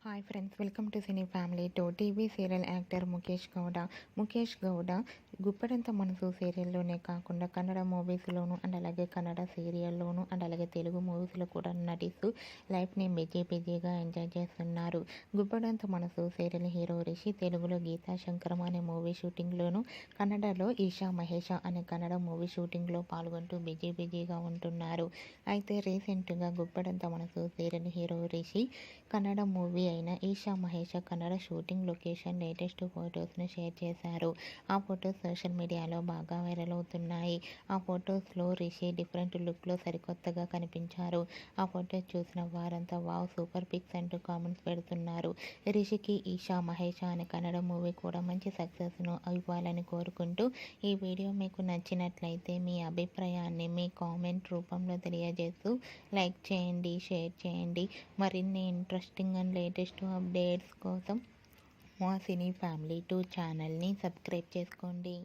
Hi friends, welcome to cine family two. TV serial actor Mukesh Gowda Guppedantha Manasu సీరియల్లోనే కాకుండా Kannada మూవీస్లోను and అలాగే Kannada సీరియల్లోను and అలాగే తెలుగు మూవీస్లో కూడా నటిస్తూ లైఫ్ని బిజీగా ఎంజాయ్ చేస్తున్నారు. గుప్పెడంత మనసు సీరియల్ హీరో రిషి తెలుగులో గీతా శంకరం అనే మూవీ షూటింగ్లోను, కన్నడలో ఈషా మహేష అనే కన్నడ మూవీ షూటింగ్లో పాల్గొంటూ బిజీగా ఉంటున్నారు. అయితే రీసెంట్గా Guppedantha Manasu serial hero Rishi Kannada movie అయిన Esha Mahesha Kannada shooting location latest ఫొటోస్ను షేర్ చేశారు. ఆ ఫొటోస్ సోషల్ మీడియాలో బాగా వైరల్ అవుతున్నాయి. ఆ ఫొటోస్లో రిషి డిఫరెంట్ లుక్లో సరికొత్తగా కనిపించారు. ఆ ఫొటోస్ చూసిన వారంతా వావ్ సూపర్ పిక్స్ అంటూ కామెంట్స్ పెడుతున్నారు. రిషికి ఈషా మహేష అనే కన్నడ మూవీ కూడా మంచి సక్సెస్ను ఇవ్వాలని కోరుకుంటూ ఈ వీడియో మీకు నచ్చినట్లయితే మీ అభిప్రాయాన్ని మీ కామెంట్ రూపంలో తెలియజేస్తూ లైక్ చేయండి, షేర్ చేయండి. మరిన్ని ఇంట్రెస్టింగ్ అండ్ లేటెస్ట్ అప్డేట్స్ కోసం మా సినీ ఫ్యామిలీ 2 ఛానల్ని సబ్స్క్రైబ్ చేసుకోండి.